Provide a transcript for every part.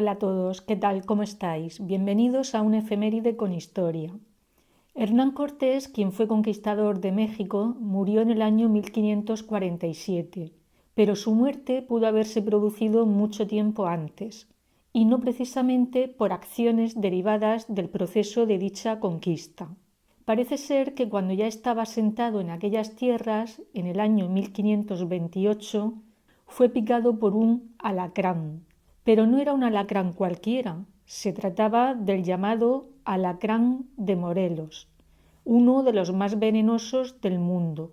Hola a todos, ¿qué tal? ¿Cómo estáis? Bienvenidos a una efeméride con historia. Hernán Cortés, quien fue conquistador de México, murió en el año 1547, pero su muerte pudo haberse producido mucho tiempo antes, y no precisamente por acciones derivadas del proceso de dicha conquista. Parece ser que cuando ya estaba asentado en aquellas tierras, en el año 1528, fue picado por un alacrán. Pero no era un alacrán cualquiera, se trataba del llamado alacrán de Morelos, uno de los más venenosos del mundo.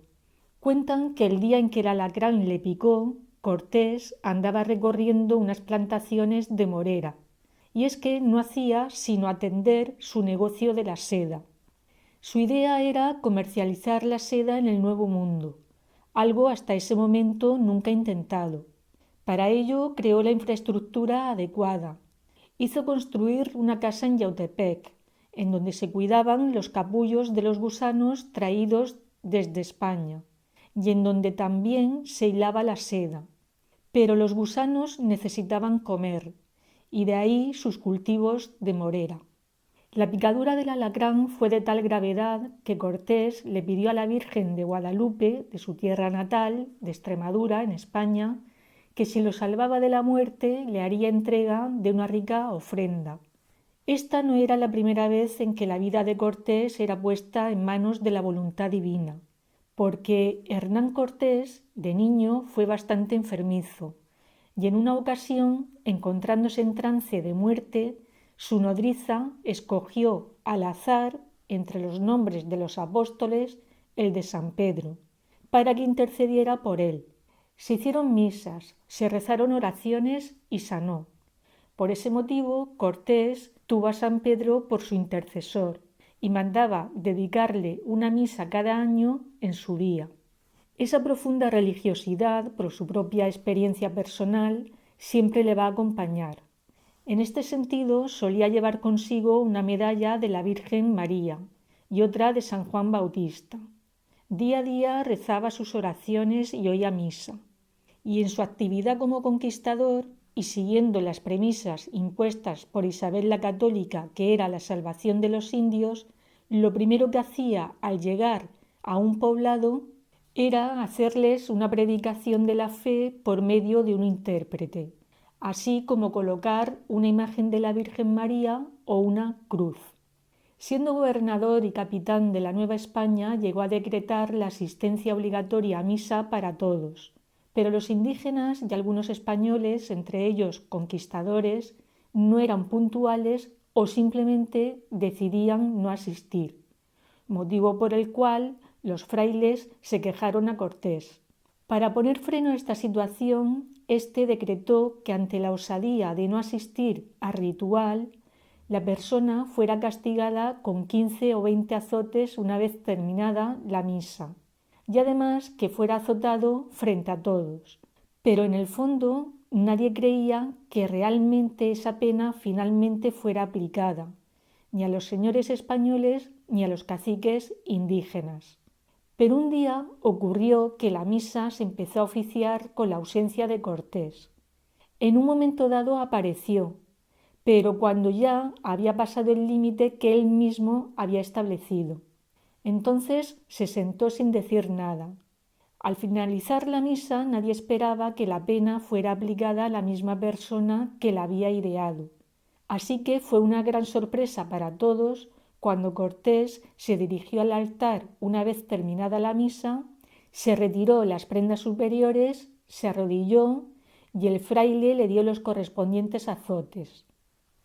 Cuentan que el día en que el alacrán le picó, Cortés andaba recorriendo unas plantaciones de morera, y es que no hacía sino atender su negocio de la seda. Su idea era comercializar la seda en el Nuevo Mundo, algo hasta ese momento nunca intentado. Para ello creó la infraestructura adecuada. Hizo construir una casa en Yautepec, en donde se cuidaban los capullos de los gusanos traídos desde España, y en donde también se hilaba la seda. Pero los gusanos necesitaban comer, y de ahí sus cultivos de morera. La picadura del alacrán fue de tal gravedad que Cortés le pidió a la Virgen de Guadalupe, de su tierra natal, de Extremadura, en España, que si lo salvaba de la muerte le haría entrega de una rica ofrenda. Esta no era la primera vez en que la vida de Cortés era puesta en manos de la voluntad divina, porque Hernán Cortés, de niño, fue bastante enfermizo, y en una ocasión, encontrándose en trance de muerte, su nodriza escogió al azar, entre los nombres de los apóstoles, el de San Pedro, para que intercediera por él. Se hicieron misas, se rezaron oraciones y sanó. Por ese motivo, Cortés tuvo a San Pedro por su intercesor y mandaba dedicarle una misa cada año en su día. Esa profunda religiosidad, por su propia experiencia personal, siempre le va a acompañar. En este sentido, solía llevar consigo una medalla de la Virgen María y otra de San Juan Bautista. Día a día rezaba sus oraciones y oía misa. Y en su actividad como conquistador, y siguiendo las premisas impuestas por Isabel la Católica, que era la salvación de los indios, lo primero que hacía al llegar a un poblado era hacerles una predicación de la fe por medio de un intérprete, así como colocar una imagen de la Virgen María o una cruz. Siendo gobernador y capitán de la Nueva España, llegó a decretar la asistencia obligatoria a misa para todos, pero los indígenas y algunos españoles, entre ellos conquistadores, no eran puntuales o simplemente decidían no asistir, motivo por el cual los frailes se quejaron a Cortés. Para poner freno a esta situación, éste decretó que ante la osadía de no asistir al ritual, la persona fuera castigada con 15 o 20 azotes una vez terminada la misa, y además que fuera azotado frente a todos. Pero en el fondo nadie creía que realmente esa pena finalmente fuera aplicada, ni a los señores españoles ni a los caciques indígenas. Pero un día ocurrió que la misa se empezó a oficiar con la ausencia de Cortés. En un momento dado apareció, pero cuando ya había pasado el límite que él mismo había establecido. Entonces se sentó sin decir nada. Al finalizar la misa nadie esperaba que la pena fuera aplicada a la misma persona que la había ideado. Así que fue una gran sorpresa para todos cuando Cortés se dirigió al altar una vez terminada la misa, se retiró las prendas superiores, se arrodilló y el fraile le dio los correspondientes azotes.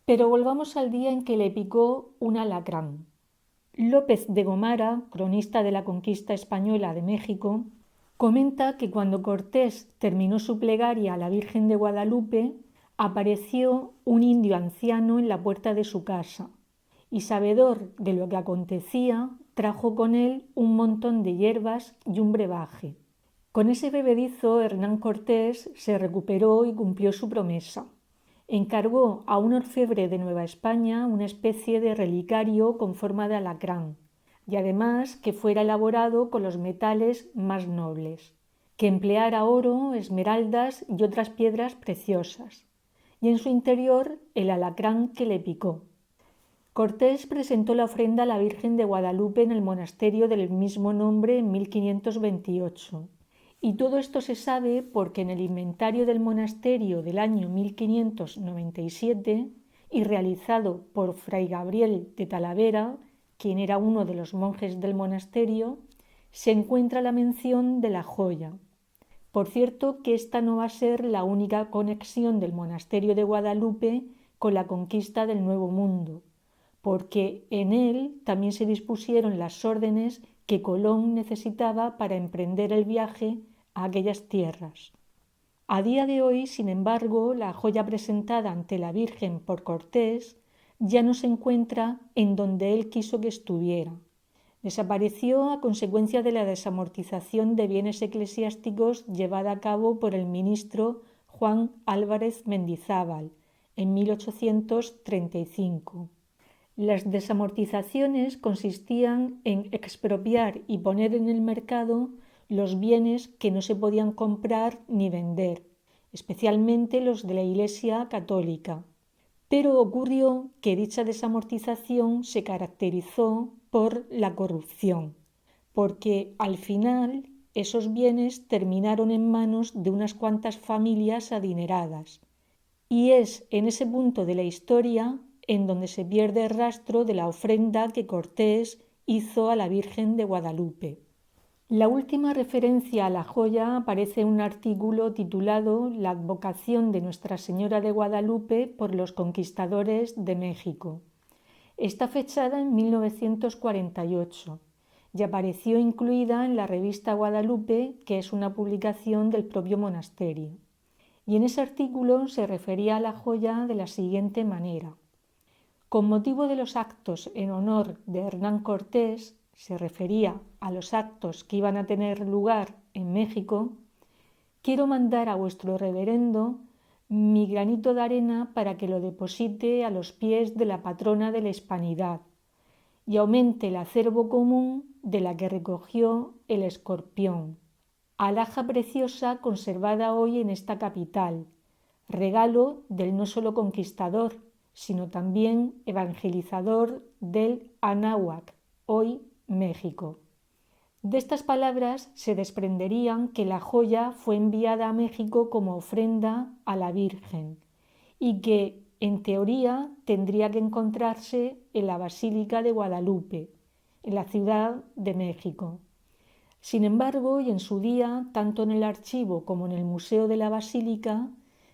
Pero volvamos al día en que le picó un alacrán. López de Gomara, cronista de la conquista española de México, comenta que cuando Cortés terminó su plegaria a la Virgen de Guadalupe, apareció un indio anciano en la puerta de su casa y, sabedor de lo que acontecía, trajo con él un montón de hierbas y un brebaje. Con ese bebedizo Hernán Cortés se recuperó y cumplió su promesa. Encargó a un orfebre de Nueva España una especie de relicario con forma de alacrán y además que fuera elaborado con los metales más nobles, que empleara oro, esmeraldas y otras piedras preciosas, y en su interior el alacrán que le picó. Cortés presentó la ofrenda a la Virgen de Guadalupe en el monasterio del mismo nombre en 1528. Y todo esto se sabe porque en el inventario del monasterio del año 1597 y realizado por Fray Gabriel de Talavera, quien era uno de los monjes del monasterio, se encuentra la mención de la joya. Por cierto que esta no va a ser la única conexión del monasterio de Guadalupe con la conquista del Nuevo Mundo, porque en él también se dispusieron las órdenes que Colón necesitaba para emprender el viaje a aquellas tierras. A día de hoy, sin embargo, la joya presentada ante la Virgen por Cortés ya no se encuentra en donde él quiso que estuviera. Desapareció a consecuencia de la desamortización de bienes eclesiásticos llevada a cabo por el ministro Juan Álvarez Mendizábal en 1835. Las desamortizaciones consistían en expropiar y poner en el mercado los bienes que no se podían comprar ni vender, especialmente los de la Iglesia católica. Pero ocurrió que dicha desamortización se caracterizó por la corrupción, porque al final esos bienes terminaron en manos de unas cuantas familias adineradas. Y es en ese punto de la historia en donde se pierde el rastro de la ofrenda que Cortés hizo a la Virgen de Guadalupe. La última referencia a la joya aparece en un artículo titulado La advocación de Nuestra Señora de Guadalupe por los conquistadores de México. Está fechada en 1948 y apareció incluida en la revista Guadalupe, que es una publicación del propio monasterio. Y en ese artículo se refería a la joya de la siguiente manera. Con motivo de los actos en honor de Hernán Cortés, se refería a los actos que iban a tener lugar en México, quiero mandar a vuestro reverendo mi granito de arena para que lo deposite a los pies de la patrona de la hispanidad y aumente el acervo común de la que recogió el Escorpión, alhaja preciosa conservada hoy en esta capital, regalo del no solo conquistador, sino también evangelizador del Anáhuac, hoy México. De estas palabras se desprenderían que la joya fue enviada a México como ofrenda a la Virgen y que, en teoría, tendría que encontrarse en la Basílica de Guadalupe, en la Ciudad de México. Sin embargo, y en su día, tanto en el archivo como en el Museo de la Basílica,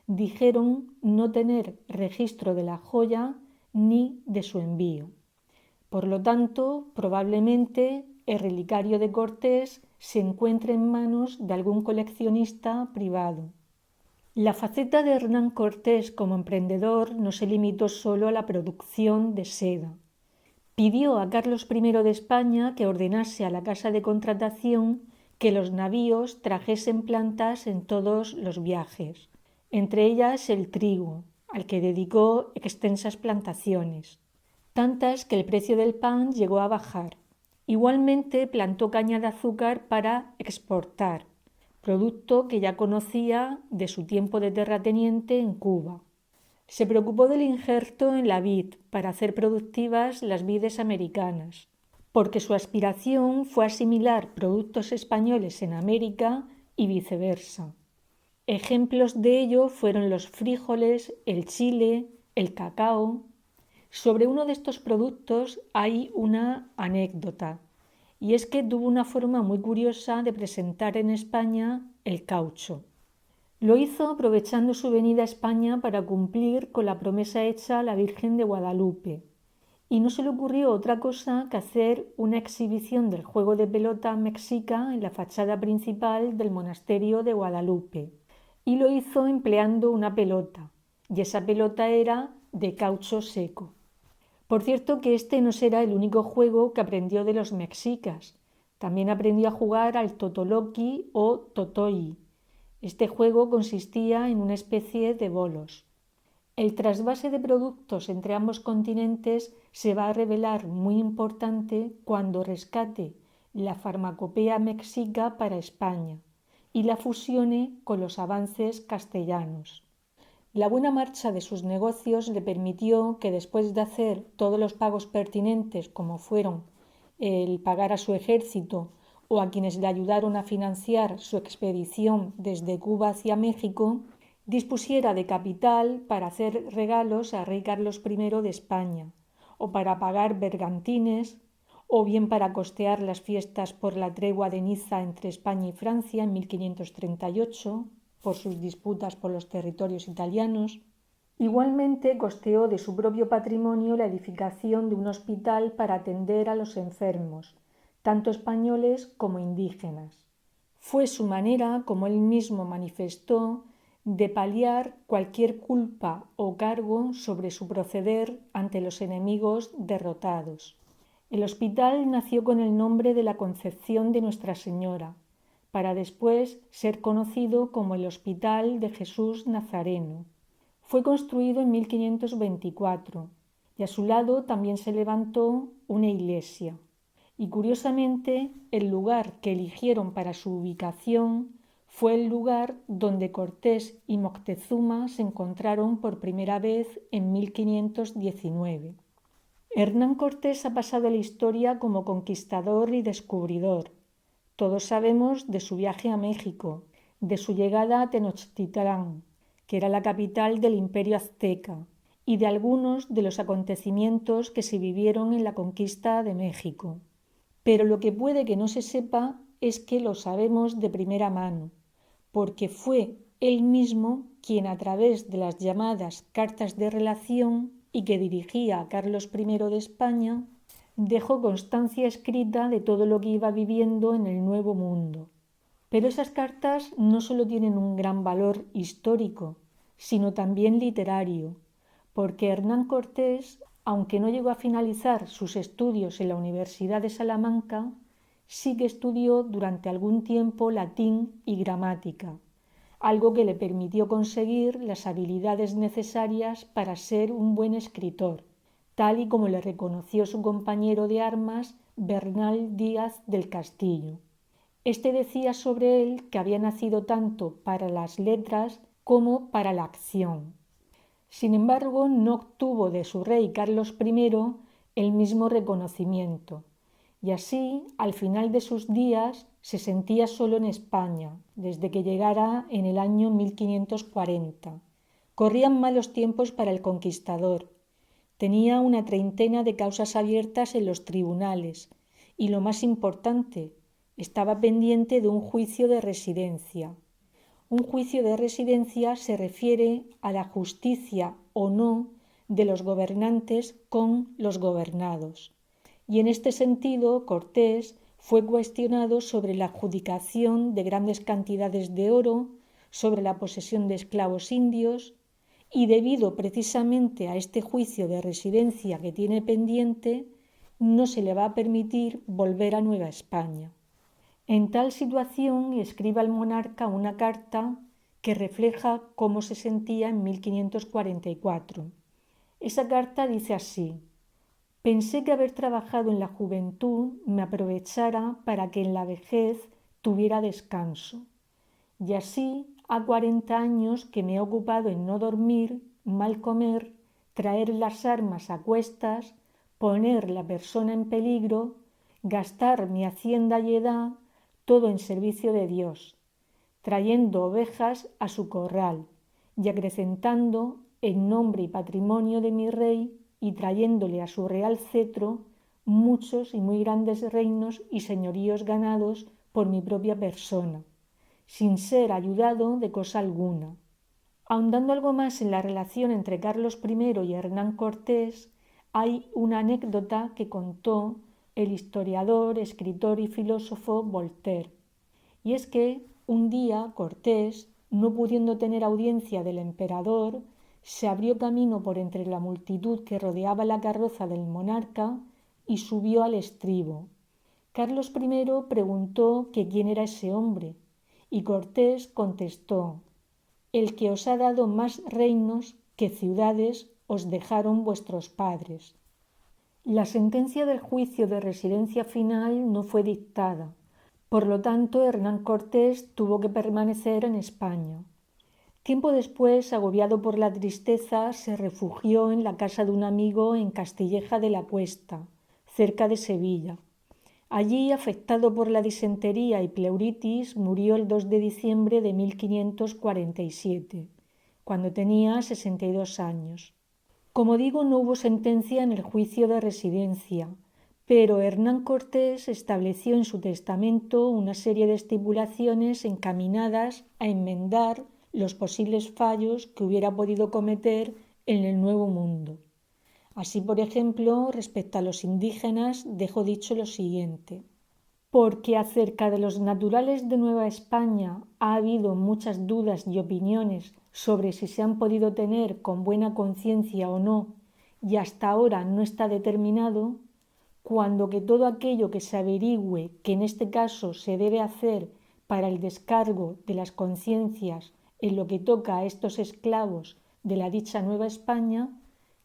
dijeron no tener registro de la joya ni de su envío. Por lo tanto, probablemente el relicario de Cortés se encuentre en manos de algún coleccionista privado. La faceta de Hernán Cortés como emprendedor no se limitó solo a la producción de seda. Pidió a Carlos I de España que ordenase a la casa de contratación que los navíos trajesen plantas en todos los viajes, entre ellas el trigo, al que dedicó extensas plantaciones, tantas que el precio del pan llegó a bajar. Igualmente plantó caña de azúcar para exportar, producto que ya conocía de su tiempo de terrateniente en Cuba. Se preocupó del injerto en la vid para hacer productivas las vides americanas, porque su aspiración fue asimilar productos españoles en América y viceversa. Ejemplos de ello fueron los frijoles, el chile, el cacao. Sobre uno de estos productos hay una anécdota, y es que tuvo una forma muy curiosa de presentar en España el caucho. Lo hizo aprovechando su venida a España para cumplir con la promesa hecha a la Virgen de Guadalupe, y no se le ocurrió otra cosa que hacer una exhibición del juego de pelota mexica en la fachada principal del monasterio de Guadalupe, y lo hizo empleando una pelota, y esa pelota era de caucho seco. Por cierto que este no será el único juego que aprendió de los mexicas. También aprendió a jugar al totoloqui o totoyi. Este juego consistía en una especie de bolos. El trasvase de productos entre ambos continentes se va a revelar muy importante cuando rescate la farmacopea mexica para España y la fusione con los avances castellanos. La buena marcha de sus negocios le permitió que, después de hacer todos los pagos pertinentes, como fueron el pagar a su ejército o a quienes le ayudaron a financiar su expedición desde Cuba hacia México, dispusiera de capital para hacer regalos a rey Carlos I de España, o para pagar bergantines, o bien para costear las fiestas por la tregua de Niza entre España y Francia en 1538, por sus disputas por los territorios italianos. Igualmente costeó de su propio patrimonio la edificación de un hospital para atender a los enfermos, tanto españoles como indígenas. Fue su manera, como él mismo manifestó, de paliar cualquier culpa o cargo sobre su proceder ante los enemigos derrotados. El hospital nació con el nombre de la Concepción de Nuestra Señora, para después ser conocido como el Hospital de Jesús Nazareno. Fue construido en 1524 y a su lado también se levantó una iglesia. Y curiosamente, el lugar que eligieron para su ubicación fue el lugar donde Cortés y Moctezuma se encontraron por primera vez en 1519. Hernán Cortés ha pasado a la historia como conquistador y descubridor. Todos sabemos de su viaje a México, de su llegada a Tenochtitlán, que era la capital del Imperio Azteca, y de algunos de los acontecimientos que se vivieron en la conquista de México. Pero lo que puede que no se sepa es que lo sabemos de primera mano, porque fue él mismo quien, a través de las llamadas cartas de relación y que dirigía a Carlos I de España, dejó constancia escrita de todo lo que iba viviendo en el Nuevo Mundo. Pero esas cartas no solo tienen un gran valor histórico, sino también literario, porque Hernán Cortés, aunque no llegó a finalizar sus estudios en la Universidad de Salamanca, sí que estudió durante algún tiempo latín y gramática, algo que le permitió conseguir las habilidades necesarias para ser un buen escritor, tal y como le reconoció su compañero de armas Bernal Díaz del Castillo. Este decía sobre él que había nacido tanto para las letras como para la acción. Sin embargo, no obtuvo de su rey Carlos I el mismo reconocimiento, y así, al final de sus días, se sentía solo en España, desde que llegara en el año 1540. Corrían malos tiempos para el conquistador. Tenía una treintena de causas abiertas en los tribunales, y lo más importante, estaba pendiente de un juicio de residencia. Un juicio de residencia se refiere a la justicia o no de los gobernantes con los gobernados. Y en este sentido, Cortés fue cuestionado sobre la adjudicación de grandes cantidades de oro, sobre la posesión de esclavos indios, y debido precisamente a este juicio de residencia que tiene pendiente, no se le va a permitir volver a Nueva España. En tal situación escribe al monarca una carta que refleja cómo se sentía en 1544. Esa carta dice así: «Pensé que haber trabajado en la juventud me aprovechara para que en la vejez tuviera descanso. Y así ha 40 años que me he ocupado en no dormir, mal comer, traer las armas a cuestas, poner la persona en peligro, gastar mi hacienda y edad, todo en servicio de Dios, trayendo ovejas a su corral y acrecentando en nombre y patrimonio de mi rey y trayéndole a su real cetro muchos y muy grandes reinos y señoríos ganados por mi propia persona, sin ser ayudado de cosa alguna». Ahondando algo más en la relación entre Carlos I y Hernán Cortés, hay una anécdota que contó el historiador, escritor y filósofo Voltaire. Y es que un día Cortés, no pudiendo tener audiencia del emperador, se abrió camino por entre la multitud que rodeaba la carroza del monarca y subió al estribo. Carlos I preguntó que quién era ese hombre, y Cortés contestó: «El que os ha dado más reinos que ciudades os dejaron vuestros padres». La sentencia del juicio de residencia final no fue dictada, por lo tanto Hernán Cortés tuvo que permanecer en España. Tiempo después, agobiado por la tristeza, se refugió en la casa de un amigo en Castilleja de la Cuesta, cerca de Sevilla. Allí, afectado por la disentería y pleuritis, murió el 2 de diciembre de 1547, cuando tenía 62 años. Como digo, no hubo sentencia en el juicio de residencia, pero Hernán Cortés estableció en su testamento una serie de estipulaciones encaminadas a enmendar los posibles fallos que hubiera podido cometer en el Nuevo Mundo. Así, por ejemplo, respecto a los indígenas, dejó dicho lo siguiente: porque acerca de los naturales de Nueva España ha habido muchas dudas y opiniones sobre si se han podido tener con buena conciencia o no, y hasta ahora no está determinado, cuando que todo aquello que se averigüe que en este caso se debe hacer para el descargo de las conciencias en lo que toca a estos esclavos de la dicha Nueva España,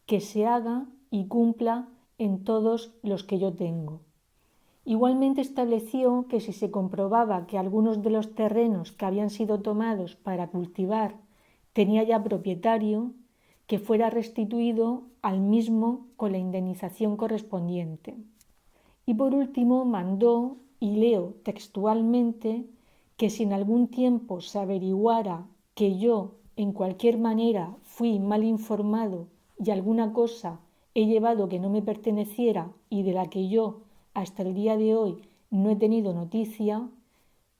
que se haga y cumpla en todos los que yo tengo. Igualmente estableció que si se comprobaba que algunos de los terrenos que habían sido tomados para cultivar tenía ya propietario, que fuera restituido al mismo con la indemnización correspondiente. Y por último mandó, y leo textualmente, que si en algún tiempo se averiguara que yo en cualquier manera fui mal informado y alguna cosa he llevado que no me perteneciera y de la que yo hasta el día de hoy no he tenido noticia,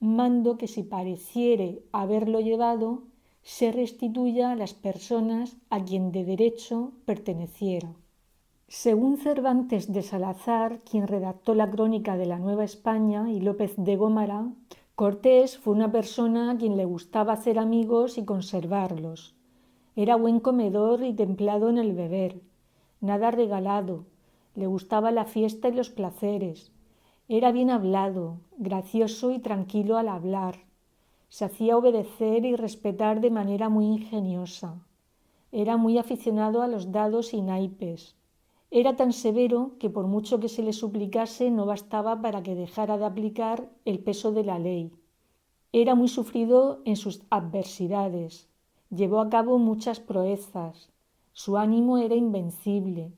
mando que si pareciere haberlo llevado, se restituya a las personas a quien de derecho perteneciera. Según Cervantes de Salazar, quien redactó la crónica de la Nueva España, y López de Gómara, Cortés fue una persona a quien le gustaba hacer amigos y conservarlos. Era buen comedor y templado en el beber, nada regalado, le gustaba la fiesta y los placeres. Era bien hablado, gracioso y tranquilo al hablar. Se hacía obedecer y respetar de manera muy ingeniosa. Era muy aficionado a los dados y naipes. Era tan severo que por mucho que se le suplicase no bastaba para que dejara de aplicar el peso de la ley. Era muy sufrido en sus adversidades. Llevó a cabo muchas proezas. Su ánimo era invencible.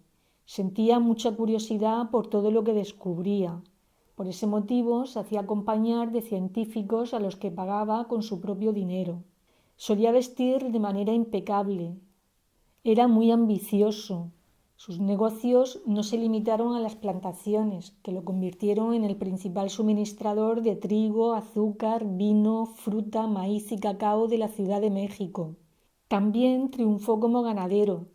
Sentía mucha curiosidad por todo lo que descubría. Por ese motivo se hacía acompañar de científicos a los que pagaba con su propio dinero. Solía vestir de manera impecable. Era muy ambicioso. Sus negocios no se limitaron a las plantaciones, que lo convirtieron en el principal suministrador de trigo, azúcar, vino, fruta, maíz y cacao de la Ciudad de México. También triunfó como ganadero,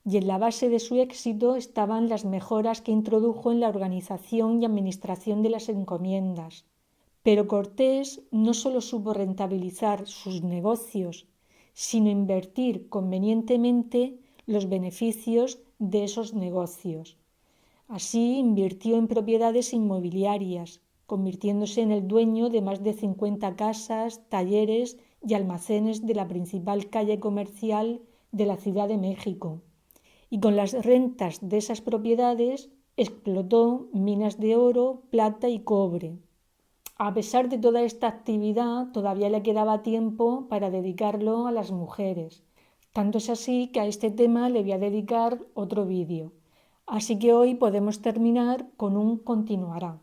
y en la base de su éxito estaban las mejoras que introdujo en la organización y administración de las encomiendas. Pero Cortés no solo supo rentabilizar sus negocios, sino invertir convenientemente los beneficios de esos negocios. Así invirtió en propiedades inmobiliarias, convirtiéndose en el dueño de más de 50 casas, talleres y almacenes de la principal calle comercial de la Ciudad de México. Y con las rentas de esas propiedades explotó minas de oro, plata y cobre. A pesar de toda esta actividad, todavía le quedaba tiempo para dedicarlo a las mujeres. Tanto es así que a este tema le voy a dedicar otro vídeo. Así que hoy podemos terminar con un continuará.